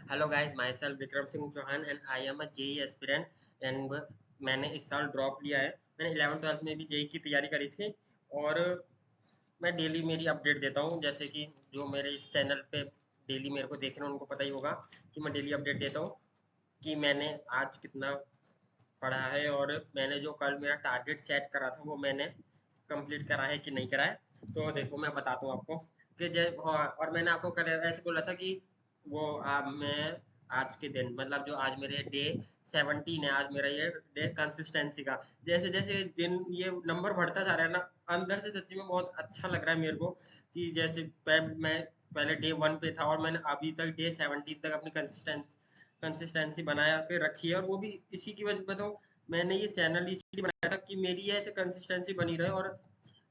Hello guys, myself Vikram Singh Chauhan and I am a JE aspirant एंड मैंने इस साल ड्रॉप लिया है। मैंने 11th-12th में भी जेई की तैयारी करी थी और मैं डेली मेरी अपडेट देता हूँ। जैसे कि जो मेरे इस चैनल पे डेली मेरे को देख रहे हैं उनको पता ही होगा कि मैं डेली अपडेट देता हूँ कि मैंने आज कितना पढ़ा है और मैंने जो कल मेरा टारगेट सेट करा था वो मैंने कंप्लीट करा है कि नहीं करा है। तो देखो मैं बताता हूँ आपको कि जब हाँ, और मैंने आपको कल ऐसे बोला था कि वो मैं आज के दिन मतलब जो आज मेरे डे 17 है, आज मेरा ये डे कंसिस्टेंसी का। जैसे जैसे दिन ये नंबर बढ़ता जा रहा है ना, अंदर से सच्ची में बहुत अच्छा लग रहा है मेरे को कि जैसे मैं पहले डे 1 पे था और मैंने अभी तक डे 17 तक अपनी कंसिस्टेंसी बनाया के रखी है। और वो भी इसी की वजह बताऊँ, मैंने ये चैनल इसलिए बनाया था कि मेरी ऐसे कंसिस्टेंसी बनी रहे। और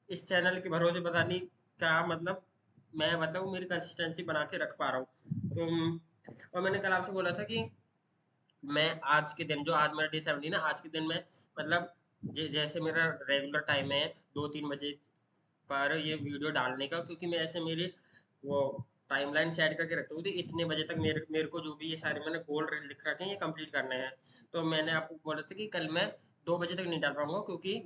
इस चैनल के भरोसे पता नहीं क्या मतलब मैं बताऊँ मेरी कंसिस्टेंसी बना के रख पा रहा हूँ। और मैंने कल आपसे बोला था कि मैं आज के दिन जो आज मेरा डे 17 है, आज के दिन में मतलब जैसे मेरा रेगुलर टाइम है 2-3 बजे पर ये वीडियो डालने का, क्योंकि मैं ऐसे मेरी वो टाइमलाइन सेट करके रखता हूँ कि इतने बजे तक मेरे मेरे को जो भी ये सारे मैंने गोल लिख रखे हैं ये कंप्लीट करने हैं। तो मैंने आपको बोला था कि कल मैं 2 बजे तक नहीं डाल पाऊंगा, क्योंकि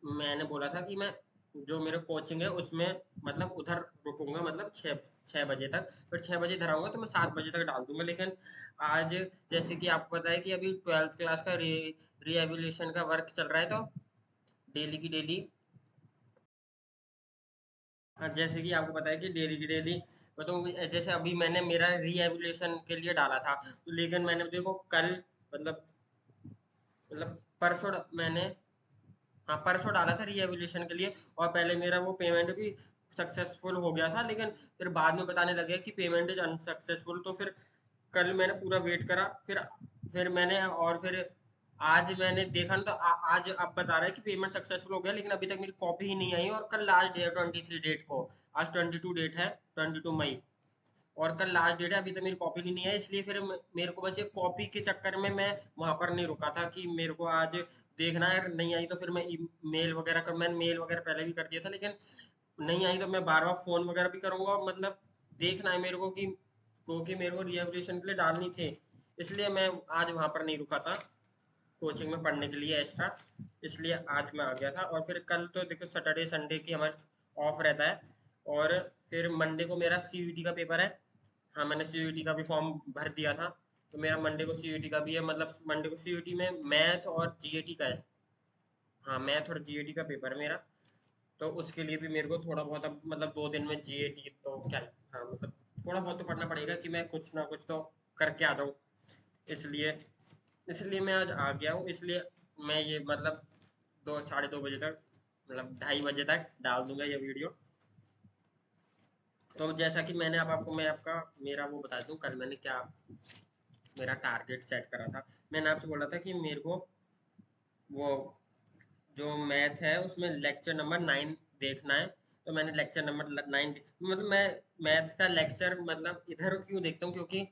मैंने बोला था कि मैं जो मेरा कोचिंग है उसमें मतलब उधर रुकूंगा, मतलब छः छः बजे तक। फिर 6 बजे इधर आऊँगा तो मैं 7 बजे तक डाल दूंगा। लेकिन आज जैसे कि आपको पता है कि अभी 12th क्लास का री एवोल्यूशन का वर्क चल रहा है, तो डेली की डेली, हाँ, जैसे कि आपको पता है कि डेली की डेली बताऊँ, जैसे अभी मैंने मेरा रीएवोल्यूशन के लिए डाला था, तो लेकिन मैंने देखो कल मतलब परसों मैंने, हाँ, परसों डाला था रीएवोल्यूशन के लिए। और पहले मेरा वो पेमेंट भी सक्सेसफुल हो गया था, लेकिन फिर बाद में बताने लगे कि पेमेंट इज अनसक्सेसफुल। तो फिर कल मैंने पूरा वेट करा, फिर मैंने और फिर आज मैंने देखा ना, तो आज अब बता रहा है कि पेमेंट सक्सेसफुल हो गया, लेकिन अभी तक मेरी कॉपी ही नहीं आई। और कल लास्ट डे है 23 डेट को, आज 22 डेट है, 22 मई, और कल लास्ट डेट है, अभी तक मेरी कॉपी नहीं है। इसलिए फिर मेरे को बस ये कॉपी के चक्कर में मैं वहां पर नहीं रुका था कि मेरे को आज देखना है। नहीं आई तो फिर मैं मेल वगैरह कर, मैंने मेल वगैरह पहले भी कर दिया था, लेकिन नहीं आई तो मैं बार बार फोन वगैरह भी करूंगा। और मतलब देखना है मेरे को कि क्योंकि मेरे को रिएवल्यूशन के लिए डालनी थी, इसलिए मैं आज वहां पर नहीं रुका था कोचिंग में पढ़ने के लिए एक्स्ट्रा। इसलिए आज मैं आ गया था। और फिर कल तो देखो सैटरडे संडे की हमारे ऑफ रहता है। और फिर मंडे को मेरा सीयूईटी का पेपर है। हाँ, मैंने सीयूईटी का भी फॉर्म भर दिया था, तो मेरा मंडे को सीयूईटी का भी है। मतलब मंडे को सीयूईटी में मैथ और जीएटी का है। हाँ, मैथ और जीएटी का पेपर है मेरा। तो उसके लिए भी मेरे को थोड़ा बहुत अब मतलब 2 दिन में जीएटी तो क्या, हाँ मतलब थोड़ा बहुत तो पढ़ना पड़ेगा कि मैं कुछ ना कुछ तो करके आ जाऊँ। इसलिए इसलिए मैं आज आ गया हूँ। इसलिए मैं ये मतलब 2 साढ़े 2 बजे तक, मतलब 2:30 बजे तक डाल दूंगा ये वीडियो। तो जैसा कि मैंने अब आपको मैं आपका मेरा वो बता दूं, कल मैंने क्या मेरा टारगेट सेट करा था। मैंने आपसे बोला था कि मेरे को वो जो मैथ है उसमें लेक्चर नंबर 9 देखना है। तो मैंने लेक्चर नंबर 9 मतलब मैं मैथ का लेक्चर मतलब इधर क्यों देखता हूँ, क्योंकि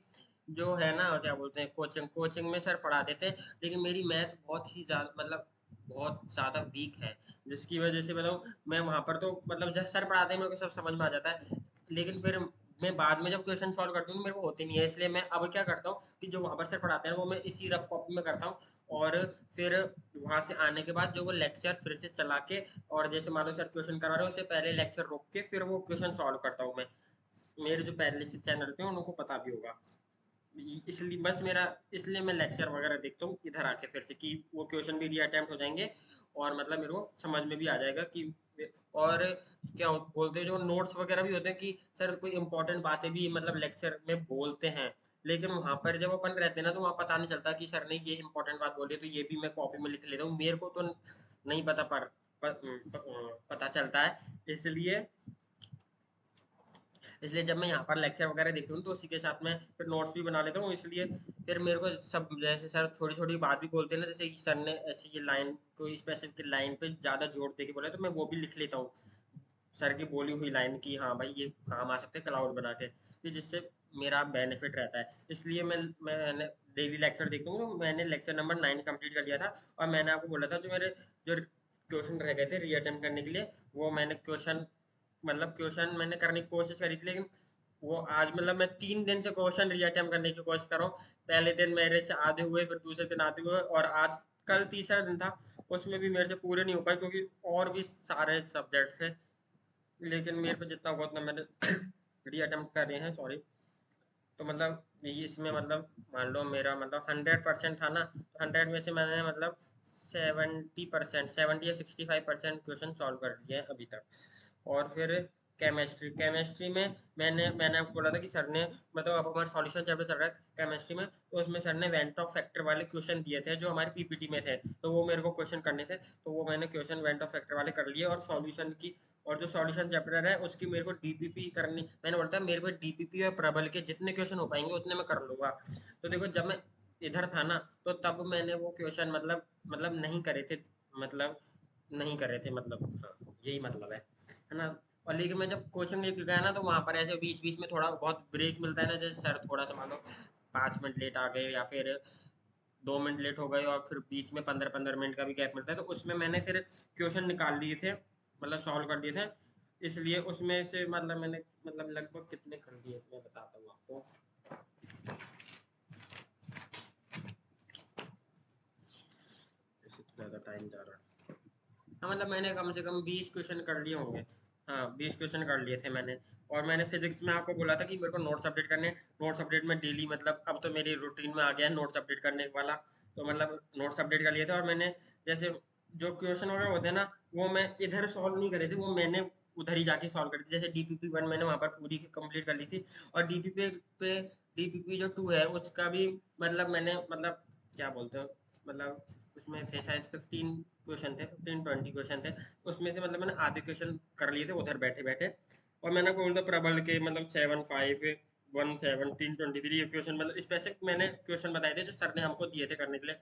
जो है ना क्या बोलते हैं, कोचिंग कोचिंग में सर पढ़ा देते हैं, लेकिन मेरी मैथ बहुत ही ज़्यादा मतलब बहुत ज़्यादा वीक है। जिसकी वजह से बताऊँ, मैं वहाँ पर तो मतलब जब सर पढ़ाते हैं मेरे को सब समझ में आ जाता है, लेकिन फिर मैं बाद में जब क्वेश्चन सॉल्व करता हूँ मेरे को होते नहीं है। इसलिए मैं अब क्या करता हूँ कि जो वहाँ पर सर पढ़ाते हैं वो मैं इसी रफ कॉपी में करता हूँ। और फिर वहाँ से आने के बाद जो वो लेक्चर फिर से चला के, और जैसे मान लो सर क्वेश्चन करवा रहे हो उससे पहले लेक्चर रोक के फिर वो क्वेश्चन सॉल्व करता हूँ मैं। मेरे जो पहले से चैनल पे हैं, उनको पता भी होगा। इसलिए बस मेरा, इसलिए मैं लेक्चर वगैरह देखता हूँ इधर आके फिर से कि वो क्वेश्चन भी रीअटेम्प्ट हो जाएंगे और मतलब मेरे को समझ में भी आ जाएगा कि। और क्या बोलते हैं, जो नोट्स वगैरह भी होते हैं कि सर कोई इंपॉर्टेंट बातें भी मतलब लेक्चर में बोलते हैं, लेकिन वहां पर जब अपन रहते हैं ना तो वहाँ पता नहीं चलता कि सर ने ये इंपॉर्टेंट बात बोली है, तो ये भी मैं कॉपी में लिख लेता हूँ। मेरे को तो नहीं पता पता चलता है। इसलिए इसलिए जब मैं यहाँ पर लेक्चर वगैरह देखता हूँ तो उसी के साथ में फिर नोट्स भी बना लेता हूँ। इसलिए फिर मेरे को सब जैसे सर छोटी छोटी बात भी बोलते हैं ना, जैसे कि सर ने ऐसी ये लाइन कोई स्पेसिफिक लाइन पे ज़्यादा जोर दे के बोला, तो मैं वो भी लिख लेता हूँ सर की बोली हुई लाइन की, हाँ भाई ये काम आ सकते हैं क्लाउड बना के, कि जिससे मेरा बेनिफिट रहता है। इसलिए मैंने डेली लेक्चर देखता हूँ। तो मैंने लेक्चर नंबर 9 कंप्लीट कर लिया था। और मैंने आपको बोला था जो क्वेश्चन रह गए थे री अटेम्प्ट करने के लिए, वो मैंने क्वेश्चन मैंने करने की कोशिश करी थी, लेकिन वो आज मतलब मैं 3 दिन से क्वेश्चन रीअटेम्प्ट करने की कोशिश कर रहा हूँ। पहले दिन मेरे से आधे हुए, फिर दूसरे दिन आधे हुए, और आज कल तीसरा दिन था, उसमें भी मेरे से पूरे नहीं हो पाए क्योंकि और भी सारे सब्जेक्ट थे। लेकिन मेरे पे जितना हुआ उतना मैंने रीअटेम्प्ट कर रहे हैं, सॉरी। तो मतलब ये इसमें मतलब मान लो मेरा मतलब 100% था ना, तो 100 में से मैंने मतलब 70%, 70 या 65% क्वेश्चन सॉल्व कर लिए हैं अभी तक। और फिर केमिस्ट्री में मैंने आपको बोला था कि सर ने मतलब अब हमारा सॉल्यूशन चैप्टर चल रहा है केमिस्ट्री में, तो उसमें सर ने वेंट ऑफ फैक्टर वाले क्वेश्चन दिए थे जो हमारे पीपीटी में थे, तो वो मेरे को क्वेश्चन करने थे, तो वो मैंने क्वेश्चन वेंट ऑफ फैक्टर वाले कर लिए। और सॉल्यूशन की, और जो सॉल्यूशन चैप्टर है उसकी मेरे को डीपीपी करनी, मैंने बोलता मेरे को डीपीपी और प्रबल के जितने क्वेश्चन हो पाएंगे उतने मैं कर लूँगा। तो देखो जब मैं इधर था ना, तो तब मैंने वो क्वेश्चन मतलब नहीं करे थे, मतलब नहीं करे थे, मतलब हाँ यही मतलब है ना। और लेकिन मैं जब कोचिंग लेके गया ना, तो वहाँ पर ऐसे बीच बीच में थोड़ा बहुत ब्रेक मिलता है ना, जैसे सर थोड़ा सा मान लो 5 मिनट लेट आ गए या फिर 2 मिनट लेट हो गए, और फिर बीच में 15-15 मिनट का भी गैप मिलता है, तो उसमें मैंने फिर क्वेश्चन निकाल लिए थे, मतलब सॉल्व कर दिए थे। इसलिए उसमें से मतलब मैंने मतलब लगभग कितने कर दिए मैं बताता हूँ आपको। इससे ज़्यादा टाइम जा रहा है। हाँ मतलब मैंने कम से कम 20 क्वेश्चन कर लिए होंगे। हाँ 20 क्वेश्चन कर लिए थे मैंने। और मैंने फिजिक्स में आपको बोला था कि मेरे को नोट्स अपडेट करने, नोट्स अपडेट में डेली मतलब अब तो मेरी रूटीन में आ गया है नोट्स अपडेट करने वाला। तो मतलब नोट्स अपडेट कर लिए थे, और मैंने जैसे जो क्वेश्चन वगैरह होते हैं ना, वो मैं इधर सॉल्व नहीं करे थे, वो मैंने उधर ही जाके सॉल्व कर दी। जैसे डीपीपी 1 मैंने वहाँ पर पूरी कंप्लीट कर ली थी, और डीपीपी जो 2 है उसका भी मतलब मैंने मतलब क्या बोलते हो, मतलब उसमें थे शायद 15 क्वेश्चन थे, 15-20 क्वेश्चन थे। उसमें से मतलब मैंने आधे क्वेश्चन कर लिए थे उधर बैठे बैठे। और मैंने बोल दो प्रबल के मतलब 7, 5, 1, 17, 23 ये क्वेश्चन मतलब स्पेसिफिक मैंने क्वेश्चन बताए थे जो सर ने हमको दिए थे करने के लिए,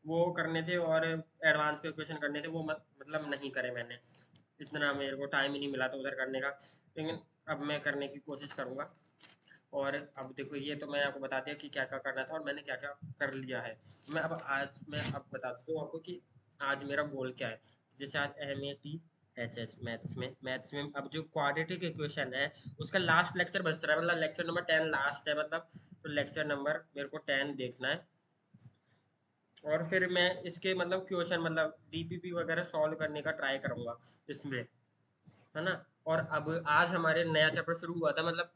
वो करने थे। और एडवांस के क्वेश्चन करने थे, वो मतलब नहीं करे मैंने, इतना मेरे को टाइम ही नहीं मिला था उधर करने का। लेकिन अब मैं करने की कोशिश करूँगा। और अब देखो ये तो मैंने आपको बता दिया कि क्या क्या करना था और मैंने क्या क्या कर लिया है। मैं अब बता दूँ आपको कि आज मेरा गोल क्या है। जैसे आज MET मैथ्स में अब जो क्वाड्रेटिक इक्वेशन है उसका लास्ट लेक्चर बच रहा है, मतलब लेक्चर नंबर 10 लास्ट है, मतलब तो लेक्चर नंबर मेरे को 10 देखना है। और फिर मैं इसके मतलब क्वेश्चन मतलब डीपीपी वगैरह सॉल्व करने का ट्राई करूंगा इसमें, है ना। और अब आज हमारे नया चैप्टर शुरू हुआ था, मतलब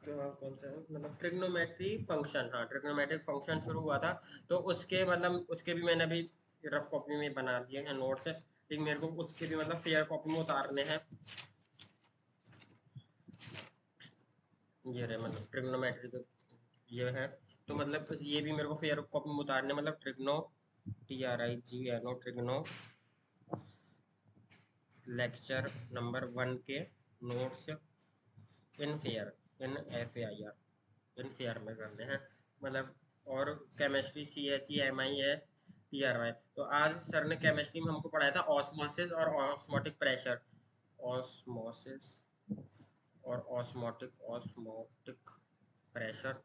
कौन सा है, मतलब ट्रिग्नोमेट्री फंक्शन, हाँ ट्रिग्नोमेट्रिक फंक्शन शुरू हुआ था। तो उसके मतलब उसके भी मैंने अभी रफ कॉपी में बना दिए हैं नोट्स, लेकिन मेरे को उसके भी मतलब फेयर कॉपी में उतारने हैं। ये रहे मतलब ट्रिग्नोमेट्री ये है। तो मतलब ये भी मेरे को फेयर कॉपी में उतारने, मतलब ट्रिग्नो लेक्चर नंबर 1 के नोट्स इन फेयर, इन फेयर में करने हैं मतलब। और केमिस्ट्री CHEMI है PRY। तो आज सर ने केमिस्ट्री में हमको पढ़ाया था ऑस्मोसिस और ऑस्मोटिक प्रेशर, ऑस्मोसिस और ऑस्मोटिक प्रेशर,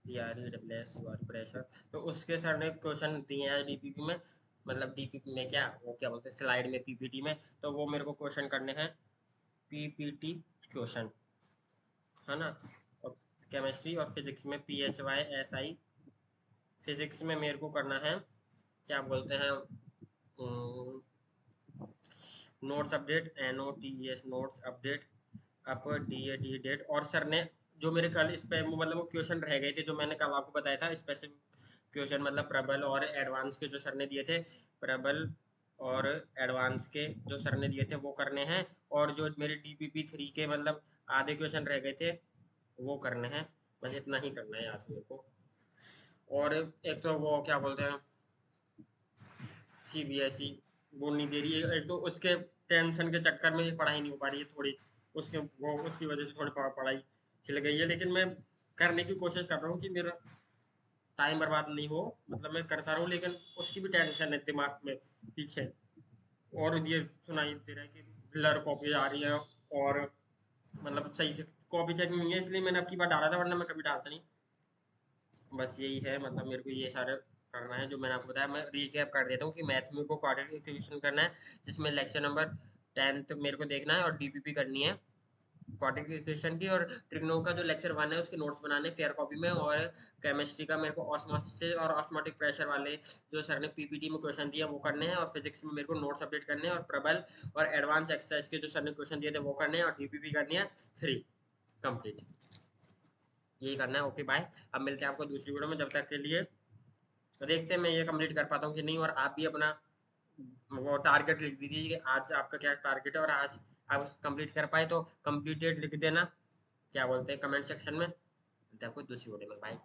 PRESSUR प्रेशर। तो उसके सर ने क्वेश्चन दिए हैं डीपीपी में, मतलब डीपीपी में क्या वो क्या बोलते हैं स्लाइड में पीपीटी में, तो वो मेरे को क्वेश्चन करने हैं पीपीटी क्वेश्चन, है ना। और केमिस्ट्री और फिजिक्स में PHYSI, फिजिक्स में मेरे को करना है क्या बोलते हैं notes update, NOTES notes update, up DAD date. और सर ने जो मेरे कल इस पे मतलब वो क्वेश्चन रह गए थे जो मैंने कल आपको बताया था स्पेसिफिक क्वेश्चन, मतलब प्रबल और एडवांस के जो सर ने दिए थे, प्रबल और एडवांस के जो सर ने दिए थे वो करने हैं। और जो मेरे DPP 3 के मतलब आधे क्वेश्चन रह गए थे वो करने हैं। बस इतना ही करना है आज मेरे को। और एक तो वो क्या बोलते हैं CBSE वो नहीं दे रही है, एक तो उसके टेंशन के चक्कर में पढ़ाई नहीं हो पा रही है थोड़ी, उसके वो उसकी वजह से थोड़ी पढ़ाई हिल गई है। लेकिन मैं करने की कोशिश कर रहा हूँ कि मेरा टाइम बर्बाद नहीं हो, मतलब मैं करता रहूँ, लेकिन उसकी भी टेंशन है दिमाग में पीछे। और ये सुनाई दे रहा है कि ब्लर कॉपी आ रही है, और मतलब सही से कॉपी चेक नहीं है, इसलिए मैंने अब की बार डाला था, वरना मैं कभी डालता नहीं। बस यही है, मतलब मेरे को ये सारे करना है जो मैंने आपको बताया। मैं रीकैप कर देता हूँ कि मैथ में को क्वाड्रेटिक इक्वेशन करना है, जिसमें लेक्चर नंबर 10 मेरे को देखना है, और डीपीपी करनी है। क्वाड्रेटिक इक्वेशन की, और ट्रिग्नो का जो लेक्चर 1 है उसके नोट्स बनाने फेयर कॉपी में, और केमिस्ट्री का मेरे को ऑस्मोसिस और ऑस्मोटिक प्रेशर वाले जो सर ने पीपीटी में क्वेश्चन दिया वो करने हैं, और फिजिक्स में मेरे को नोट्स अपडेट करने हैं, और प्रबल और एडवांस एक्सरसाइज के जो सर ने क्वेश्चन दिए थे वो करने हैं, और डीपीपी करनी है 3 कंप्लीट। यही करना है। ओके बाय, अब मिलते हैं आपको दूसरी वीडियो में। जब तक के लिए देखते हैं मैं ये कंप्लीट कर पाता हूँ कि नहीं, और आप भी अपना वो टारगेट लिख दीजिए कि आज आपका क्या टारगेट है, और आज आप कंप्लीट कर पाए तो कंप्लीटेड लिख देना, क्या बोलते हैं, कमेंट सेक्शन में। मिलते हैं आपको दूसरी वीडियो में। बाय।